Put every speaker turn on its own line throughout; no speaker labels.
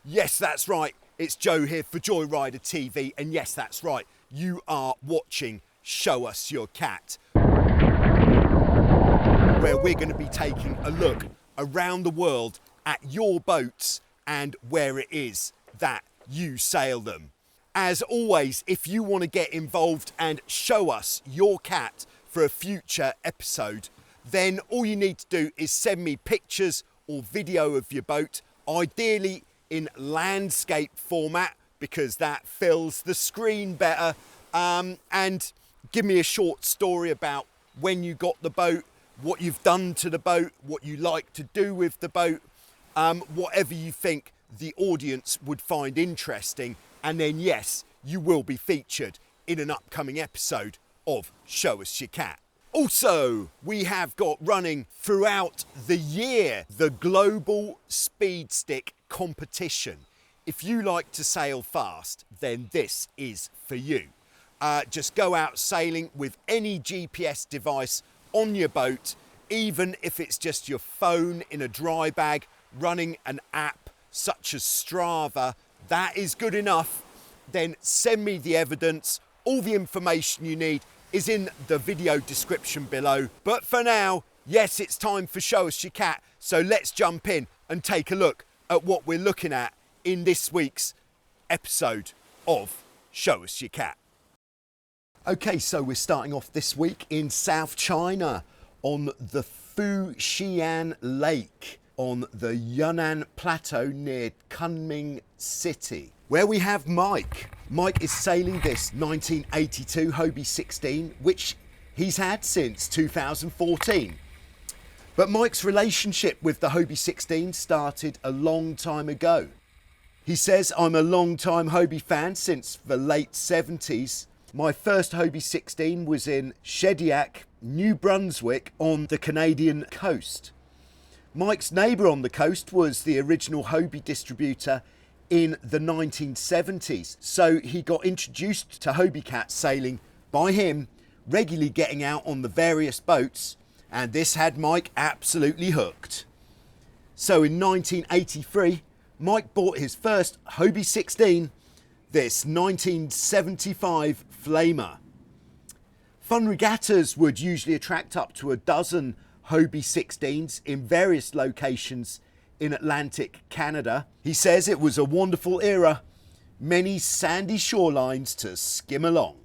Yes, that's right. It's Joe here for Joyrider TV, and yes, that's right. You are watching Show Us Your Cat, where we're going to be taking a look around the world at your boats and where it is that you sail them. As always, if you want to get involved and show us your cat for a future episode, then all you need to do is send me pictures or video of your boat, ideally in landscape format, because that fills the screen better, and give me a short story about when you got the boat, what you've done to the boat, what you like to do with the boat, whatever you think the audience would find interesting, and then yes, you will be featured in an upcoming episode of Show Us Your Cat. Also, we have got running throughout the year the Global Speed Stick competition. If you like to sail fast, then this is for you. Just go out sailing with any GPS device on your boat, even if it's just your phone in a dry bag, running an app such as Strava, that is good enough. Then send me the evidence. All the information you need is in the video description below. But for now, yes, it's time for Show Us Your Cat. So let's jump in and take a look at what we're looking at in this week's episode of Show Us Your Cat. Okay, so we're starting off this week in South China on the Fujian Lake on the Yunnan Plateau near Kunming City, where we have Mike. Mike is sailing this 1982 Hobie 16, which he's had since 2014. But Mike's relationship with the Hobie 16 started a long time ago. He says, "I'm a long-time Hobie fan since the late 70s. My first Hobie 16 was in Shediac, New Brunswick on the Canadian coast. Mike's neighbour on the coast was the original Hobie distributor in the 1970s, so he got introduced to Hobie cat sailing by him, regularly getting out on the various boats, and this had Mike absolutely hooked. So in 1983, Mike bought his first Hobie 16, this 1975 Flamer. Fun regattas would usually attract up to a dozen Hobie 16s in various locations in Atlantic Canada. He says it was a wonderful era, many sandy shorelines to skim along.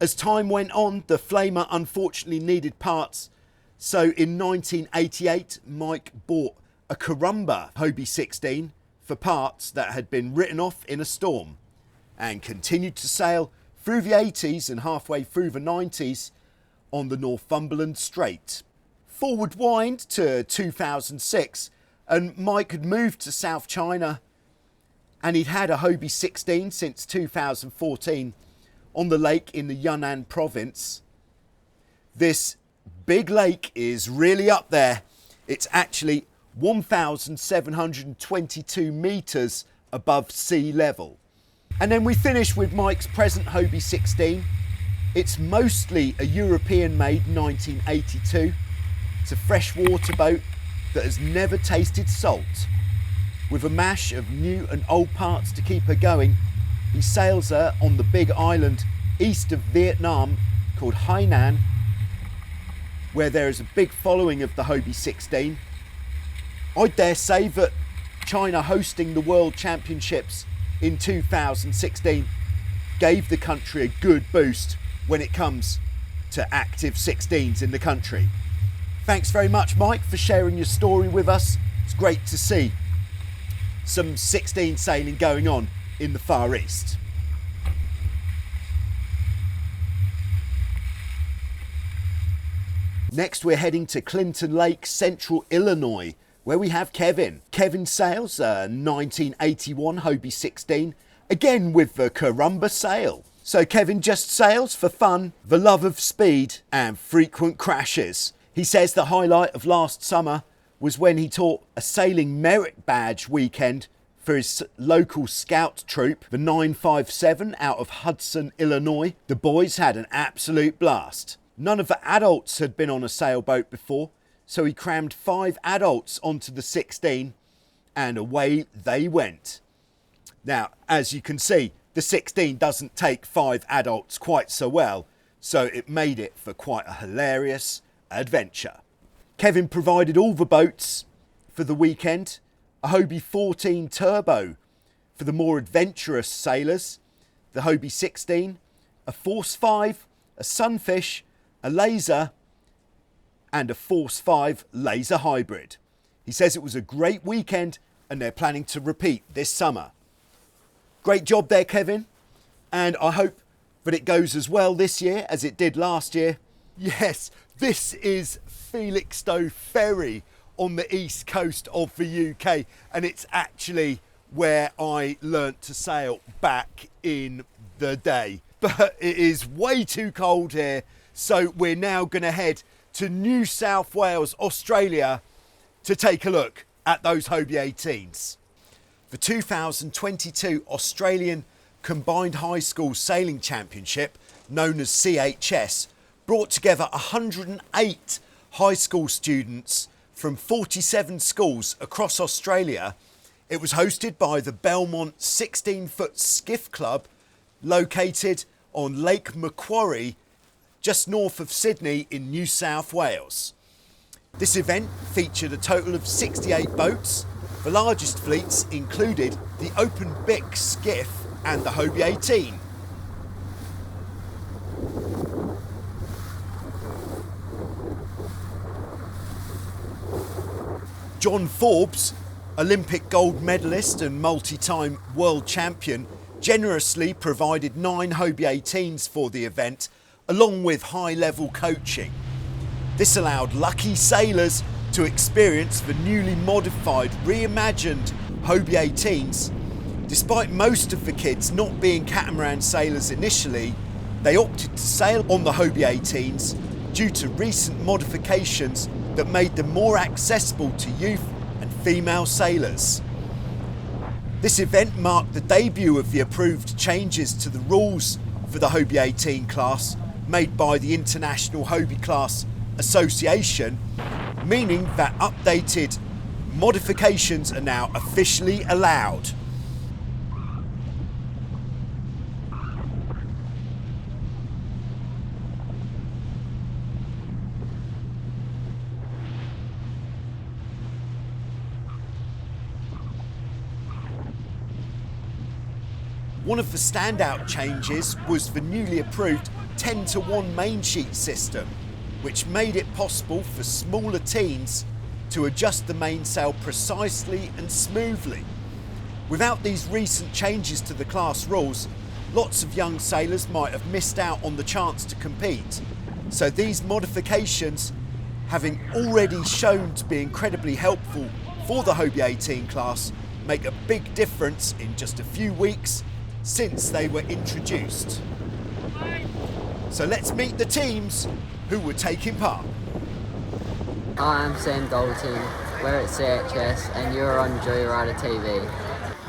As time went on, the Flamer unfortunately needed parts, so in 1988 Mike bought a Carumba Hobie 16 for parts that had been written off in a storm, and continued to sail through the 80s and halfway through the 90s on the Northumberland Strait. Forward wind to 2006, and Mike had moved to South China, and he'd had a Hobie 16 since 2014 on the lake in the Yunnan province. This big lake is really up there. It's actually 1,722 metres above sea level. And then we finish with Mike's present Hobie 16. It's mostly a European-made 1982. It's a freshwater boat that has never tasted salt. With a mash of new and old parts to keep her going, he sails her on the big island east of Vietnam called Hainan, where there is a big following of the Hobie 16. I dare say that China hosting the World Championships in 2016 gave the country a good boost when it comes to active 16s in the country. Thanks very much, Mike, for sharing your story with us. It's great to see some 16 sailing going on in the Far East. Next, we're heading to Clinton Lake, Central Illinois, where we have Kevin. Kevin sails a 1981 Hobie 16, again with the Carumba sail. So Kevin just sails for fun, the love of speed, and frequent crashes. He says the highlight of last summer was when he taught a sailing merit badge weekend for his local scout troop, the 957 out of Hudson, Illinois. The boys had an absolute blast. None of the adults had been on a sailboat before, so he crammed 5 adults onto the 16 and away they went. Now, as you can see, the 16 doesn't take 5 adults quite so well, so it made it for quite a hilarious adventure. Kevin provided all the boats for the weekend, a Hobie 14 Turbo for the more adventurous sailors, the Hobie 16, a Force 5, a Sunfish, a Laser and a Force 5 Laser Hybrid. He says it was a great weekend and they're planning to repeat this summer. Great job there, Kevin, and I hope that it goes as well this year as it did last year. Yes, this is Felixstowe Ferry on the east coast of the UK, and it's actually where I learnt to sail back in the day. But it is way too cold here, so we're now going to head to New South Wales, Australia, to take a look at those Hobie 18s. The 2022 Australian Combined High School Sailing Championship, known as CHS, brought together 108 high school students from 47 schools across Australia. It was hosted by the Belmont 16-foot Skiff Club, located on Lake Macquarie, just north of Sydney in New South Wales. This event featured a total of 68 boats. The largest fleets included the Open Bic Skiff and the Hobie 18. John Forbes, Olympic gold medalist and multi-time world champion, generously provided 9 Hobie 18s for the event, along with high-level coaching. This allowed lucky sailors to experience the newly modified, reimagined Hobie 18s. Despite most of the kids not being catamaran sailors initially, they opted to sail on the Hobie 18s due to recent modifications that made them more accessible to youth and female sailors. This event marked the debut of the approved changes to the rules for the Hobie 18 class made by the International Hobie Class Association, meaning that updated modifications are now officially allowed. One of the standout changes was the newly approved 10-to-1 main sheet system, which made it possible for smaller teams to adjust the mainsail precisely and smoothly. Without these recent changes to the class rules, lots of young sailors might have missed out on the chance to compete. So these modifications, having already shown to be incredibly helpful for the Hobie 18 class, make a big difference in just a few weeks since they were introduced. So let's meet the teams who were taking part.
Hi, I'm Sam Dalton, we're at CHS and you're on Joyrider TV.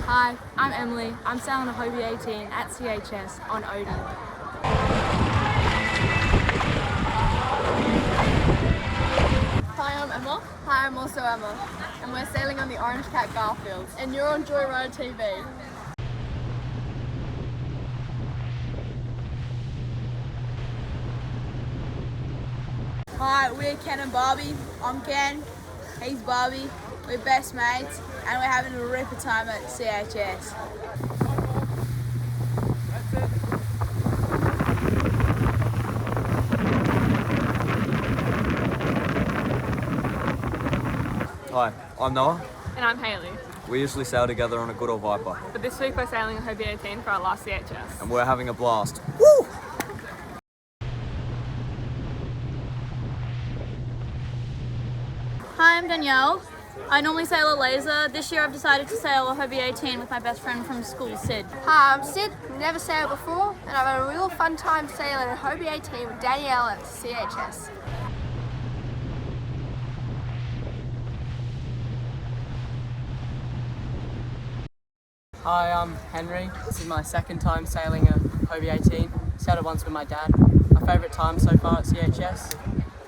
Hi, I'm Emily. I'm sailing a Hobie 18 at CHS on Odie.
Hi, I'm Emma. Hi, I'm also Emma. And we're sailing on the Orange Cat Garfield. And you're on Joyrider TV.
Hi, we're Ken and Barbie. I'm Ken, he's Barbie. We're best mates and we're having a ripper time at CHS.
Hi, I'm Noah.
And I'm Hayley.
We usually sail together on a good old Viper,
But this week we're sailing a Hobie 18 for our last CHS.
and we're having a blast.
Hi, I'm Danielle. I normally sail a Laser. This year I've decided to sail a Hobie 18 with my best friend from school, Sid.
Hi, I'm Sid. Never sailed before, and I've had a real fun time sailing a Hobie 18 with Danielle at CHS.
Hi, I'm Henry. This is my second time sailing a Hobie 18. Sailed it once with my dad. My favourite time so far at CHS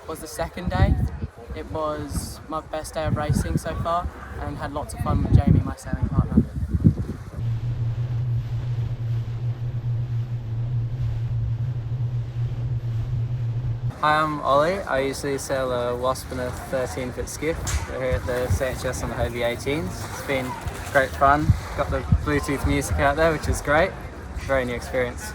was the second day. It was my best day of racing so far and had lots of fun with Jamie, my sailing partner. Hi, I'm Ollie. I usually sail a Wasp and a 13-foot skiff. We're here at the CHS on the Hobie 18s. It's been great fun. Got the Bluetooth music out there, which is great. Very new experience.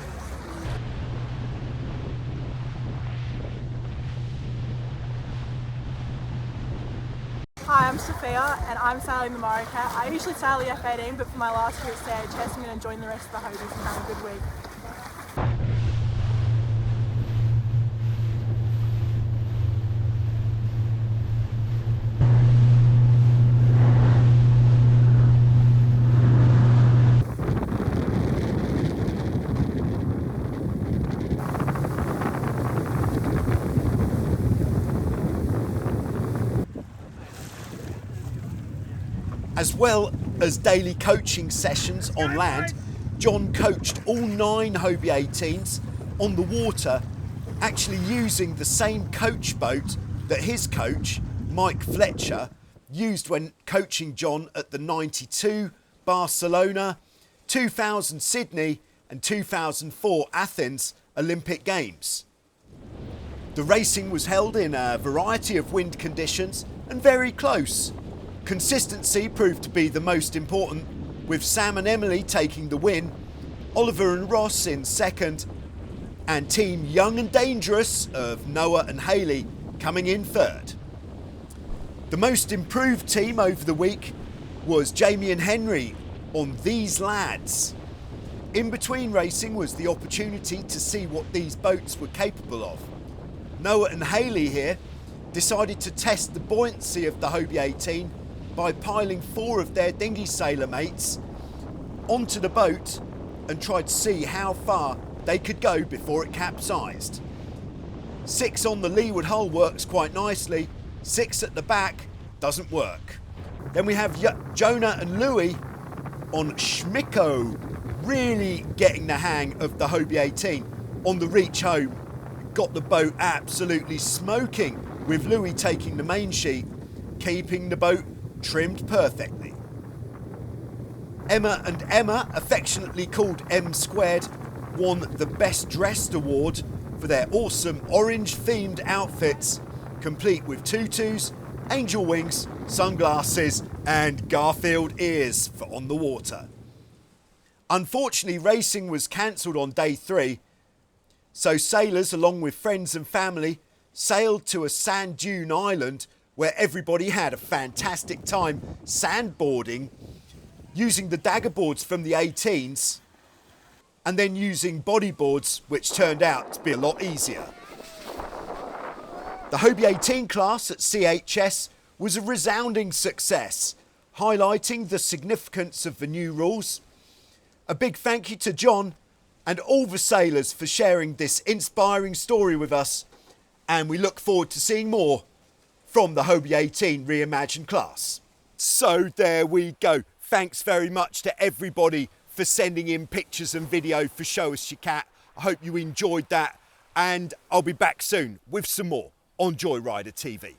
Hi, I'm Sophia and I'm sailing the Minicat. I usually sail the F18, but for my last year at CHS I'm going to join the rest of the Hobies and have a good week.
As well as daily coaching sessions on land, John coached all 9 Hobie 18s on the water, actually using the same coach boat that his coach, Mike Fletcher, used when coaching John at the 92 Barcelona, 2000 Sydney and 2004 Athens Olympic Games. The racing was held in a variety of wind conditions and very close. Consistency proved to be the most important, with Sam and Emily taking the win, Oliver and Ross in second, and Team Young and Dangerous of Noah and Hayley coming in third. The most improved team over the week was Jamie and Henry on These Lads. In between racing was the opportunity to see what these boats were capable of. Noah and Hayley here decided to test the buoyancy of the Hobie 18 by piling 4 of their dinghy sailor mates onto the boat and tried to see how far they could go before it capsized. 6 on the leeward hull works quite nicely, 6 at the back doesn't work. Then we have Jonah and Louis on Schmicko, really getting the hang of the Hobie 18. On the reach home, got the boat absolutely smoking, with Louis taking the main sheet, keeping the boat trimmed perfectly. Emma and Emma, affectionately called M2, won the Best Dressed award for their awesome orange themed outfits, complete with tutus, angel wings, sunglasses and Garfield ears for on the water. Unfortunately, racing was cancelled on day 3, so sailors along with friends and family sailed to a sand dune island where everybody had a fantastic time sandboarding, using the dagger boards from the 18s and then using bodyboards, which turned out to be a lot easier. The Hobie 18 class at CHS was a resounding success, highlighting the significance of the new rules. A big thank you to John and all the sailors for sharing this inspiring story with us, and we look forward to seeing more from the Hobie 18 reimagined class. So there we go. Thanks very much to everybody for sending in pictures and video for Show Us Your Cat. I hope you enjoyed that, and I'll be back soon with some more on Joyrider TV.